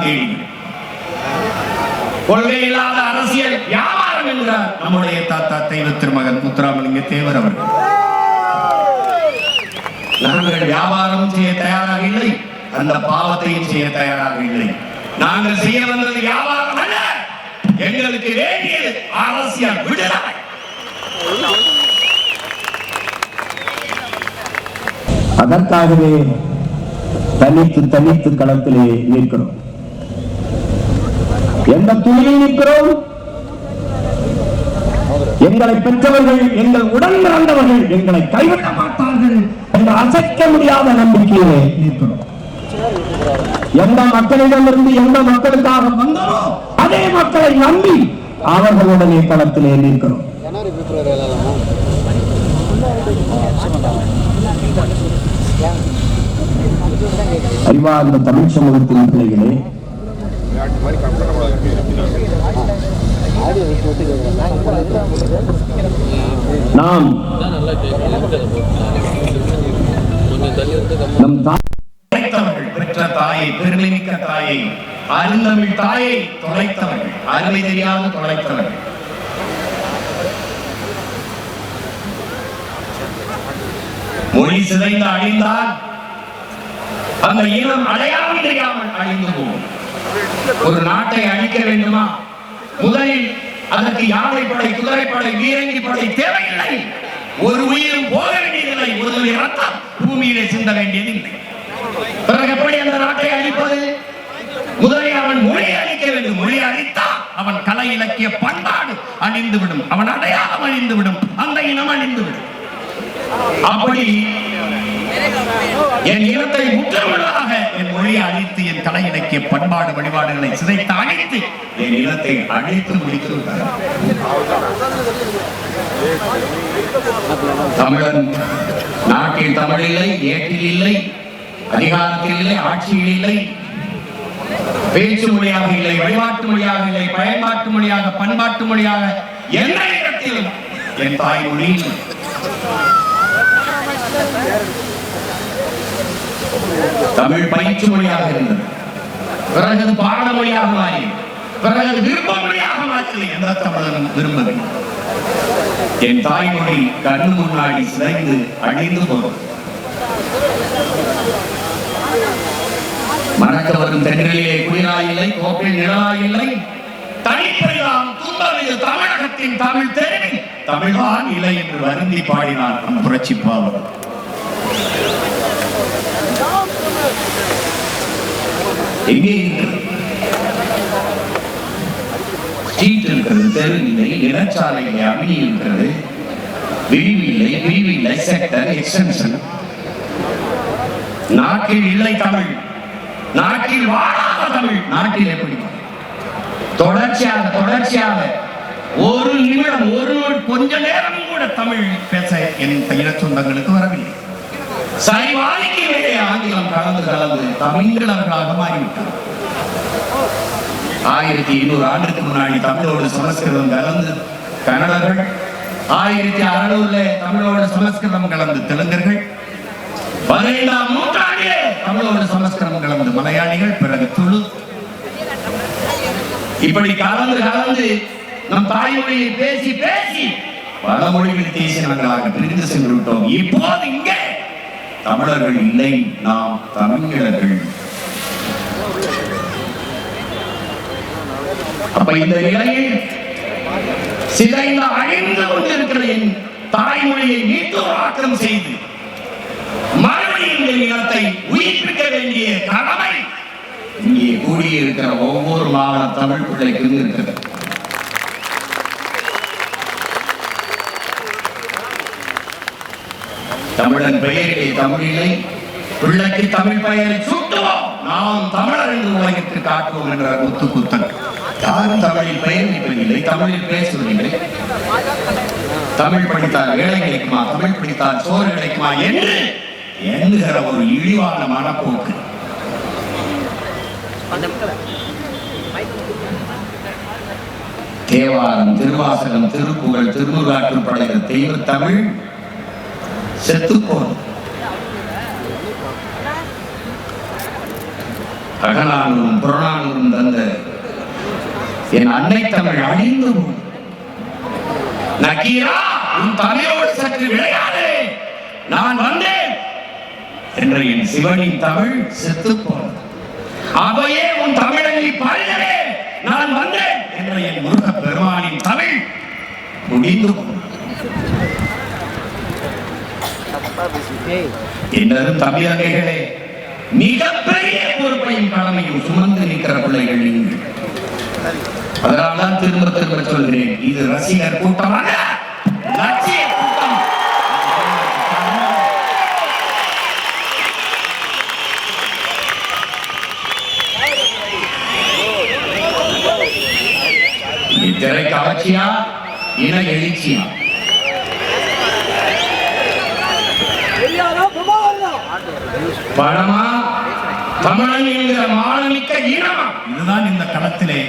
தேடி கொள்கை இல்லாத அரசியல் வியாபாரம் என்கிறார் நம்முடைய தாத்தா தெய்வ திருமகன் முத்துராமலிங்க தேவர் அவர்கள். நாங்கள் வியாபாரம் செய்ய தயாராக இல்லை, அந்த பாவத்தையும் செய்ய தயாராக இல்லை. நாங்கள் செய்ய வந்தது வியாபாரம் அல்ல, எங்களுக்கு வேண்டியது அரசியல் விடுதலை. அதற்காகவே தனித்து களத்திலே நிற்கிறோம். எந்த துணியில் நிற்கிறோம்? எங்களை பெற்றவர்கள், எங்கள் உடன் பிறந்தவர்கள் எங்களை கைவிட மாட்டார்கள் என்ற அசைக்க முடியாத நம்பிக்கையிலே நிற்கிறோம். எந்த மக்களிடமிருந்து எந்த மக்களுக்காக வந்தோமோ அதே மக்களை நம்பி அவர்களுடனே களத்திலே நிற்கிறோம். அறிவார்ந்த தமிழ் சமூகத்தின் பிள்ளைகளே, நாம் பெற்ற தாயை, பெருமைமிக்க தாயை, அருந்தமிழ் தாயை தொலைத்தவர்கள், அருமை தெரியாத தொலைத்தவர்கள். மொழி சிதைந்து அழிந்தால் அந்த இனம் அடையாளம் தெரியாமல் அழிந்து போகும். ஒரு நாட்டை அழிக்க வேண்டுமா, முதலில் அதற்கு யானைப்படை, குதிரைப்படை, வீரங்கி படை தேவையில்லை. ஒரு உயிரும் போக வேண்டியதில்லை, ஒரு ரத்தம் பூமியிலே சிந்த வேண்டியதில்லை. பிறகு எப்படி அந்த நாட்டை அழிப்பது? முதலில் அவன் மொழியை அழிக்க வேண்டும். மொழி அழித்தா அவன் கலை இலக்கிய பண்பாடு அழிந்துவிடும், அவன் அடையாளம் அழிந்துவிடும், அந்த இனம் அழிந்துவிடும். அப்படி என் இனத்தை முற்றமுழுதாக என் மொழியை அழித்து, என் கலை இலக்கிய பண்பாடு வழிபாடுகளை சிதைத்து அழித்து என் இனத்தை அழித்து முடித்து விட்டார். தமிழன் நாட்டில் தமிழ் இல்லை, ஏட்டில் இல்லை, அதிகாரத்தில் இல்லை, ஆட்சியில் இல்லை, பேச்சு மொழியாக இல்லை, வழிபாட்டு மொழியாக இல்லை, பயன்பாட்டு மொழியாக, பண்பாட்டு மொழியாக எந்த இடத்திலும் என் தாய்மொழி. தமிழ் பயிற்சி மொழியாக இருந்தது, பிறகு பாட மொழியாக மாறி, பிறகு விருப்ப மொழியாக மாற்றி எந்த தமிழனும் விரும்பவில்லை. என் தாய்மொழி கண்ணு முன்னாடி சிதைந்து அழிந்து போகும். மறக்க வரும் தென்னிலே குளிராய் இல்லை, கோப்பில் நிழலாய் இல்லை, தனிப்பெல்லாம் துன்பமிகு தமிழகத்தின் தமிழ் தெரிவி தமிழ்தான் இல்லை என்று வருந்தி பாடினார் நம் புரட்சி பாவல். எங்கே ஸ்ட்ரீட் இருக்கிறது, தெரு இல்லை, இடச்சாலை அமளி இருக்கிறது, விரிவு இல்லை, செக்டர் எக்ஸ்டென்ஷன். நாட்டில் இல்லை தமிழ், நாட்டில் வாழாத தமிழ். நாட்டில் எப்படி தொடர்ச்சியாக ஒரு நிமிடம், ஒரு கொஞ்ச நேரம் கூட தமிழ் பேச என் இன சொந்தங்களுக்கு வரவில்லை. சரிவாதிக்கு மேலே ஆங்கிலம் கலந்து தமிழர்களாக மாறிவிட்டார். 1200 ஆண்டுக்கு முன்னாடி தமிழோடு சமஸ்கிருதம் கலந்து கன்னடர்கள், 1600 தமிழோடு சமஸ்கிருதம் கலந்து தெலுங்கர்கள், 15ஆம் நூற்றாண்டிலே தமிழோடு சமஸ்கிருதம் கலந்து மலையாளிகள், பிறகு துளு. இப்படி கலந்து நம் தாய்மொழியை பேசி பல மொழிகள் தேசியங்களாக பிரிந்து சென்று விட்டோம். இப்போது இங்கே தமிழர்கள் இல்லை, நாம் தமிழர்கள். அப்ப இந்த நிலையில் சிதைந்து அழிந்து கொண்டிருக்கிற என் தாய்மொழியை மீட்டுருவாக்கம் செய்து மறுபடியும் இந்த இனத்தை உயிர்ப்பிக்க வேண்டிய கடமை இங்கே கூடியிருக்கிற ஒவ்வொரு மாநில தமிழ் பிள்ளைக்கும் இருக்கிறது. தமிழன் பெயரிலே தமிழில்லை, பிள்ளைக்கு தமிழ் பெயரை சூட்டுவோம், நாம் தமிழர் என்று உலகிற்கு காட்டுவோம் என்ற குத்தன். யாரும் தமிழில் பெயர் வைப்பதில்லை, தமிழில் பேசுவதில்லை. தமிழ் படித்தால் வேலை கிடைக்குமா, தமிழ் படித்தால் சோறு கிடைக்குமா என்று எண்ணுகிற ஒரு இழிவான மனப்போக்கு. தேவாரம், திருவாசகம், திருப்புகழ், திருமுருகாற்று படைகிற தெய்வ தமிழ் செத்துப்போம். அகநானூரும் புறநானூரும் தந்த என் அன்னை தமிழ் அழிந்து போகும். நக்கீரா, உன் தமிழோடு சற்று விளையாடு, நான் வந்தேன் என்ற என் சிவனின் தமிழ் செத்து போனது. அவையே உன் தமிழை பாடினே, நான் வந்தேன் என்ற என் முருக பெருமானின் தமிழ் முடிந்து போனது. இன்னும் தமிழர்களே, மிகப்பெரிய பொறுப்பையும் கடமையும் சுமந்து நிற்கிற பிள்ளைகள் நீங்கள். அதனால்தான் திரும்ப திரும்ப சொல்கிறேன், இது ரசிகர் கூட்டமாக லட்சிய கூட்டம். இத்திரை கவர்ச்சியா, இன எழுச்சியா? பணமா, தமிழன் என்கிற மானமிக்க இனமா? இதுதான் இந்த களத்திலே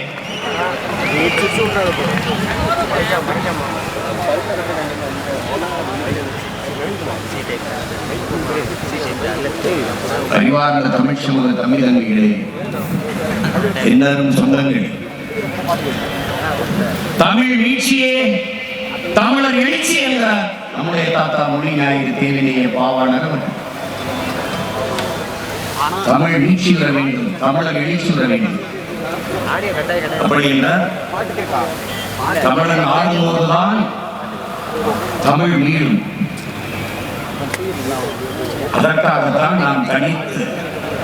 அறிவார்ந்த தமிழ் சமூக தமிழர்களே, எல்லாரும் சொந்தங்களே, தமிழ் வீழ்ச்சியே தமிழர் எழுச்சி என்ற நம்முடைய தாத்தா மொழி ஞாயிறு தேவினையே பாவாணர். தமிழ் வீழ்ச்சி வர வேண்டும், தமிழர் எழுச்சி வர வேண்டும். அப்படி என்றால் தமிழன் ஆடும்போதுதான் தமிழ் மீளும். அதற்காகத்தான் நாம்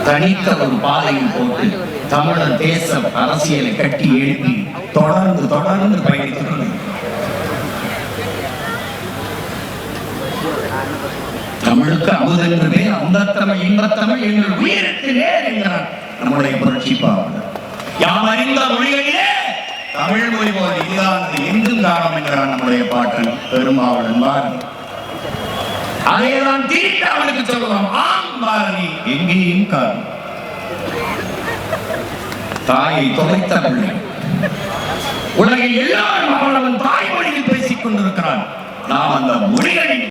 தனித்த ஒரு பாதையில் போட்டு தமிழர் தேசம் அரசியலை கட்டி எழுப்பி தொடர்ந்து பயணித்து தமிழுக்கு அமுதென்று பேர், அந்த தமிழ் இன்பத்தமிழ் எங்கள் உயிருக்கு நேர் என்கிறார் நம்முடைய புரட்சி பாவலர். யாம் அறிந்த மொழிகளிலே தமிழ் மொழி போல் இல்லாத எங்கும் காணும் என்கிறார் நம்முடைய பாட்டன் பெருமாவளன் பாரதி. அதையெல்லாம் திருப்பி அவனுக்கு சொல்லுவோம், ஆம் பாரதி எங்கேயும் காணும். தாயை தொலைத்த பிள்ளை உலகில் எல்லாரும் அவனவன் தாய்மொழியில் பேசிக் கொண்டிருக்கிறான். நாம் அந்த மொழிகளின்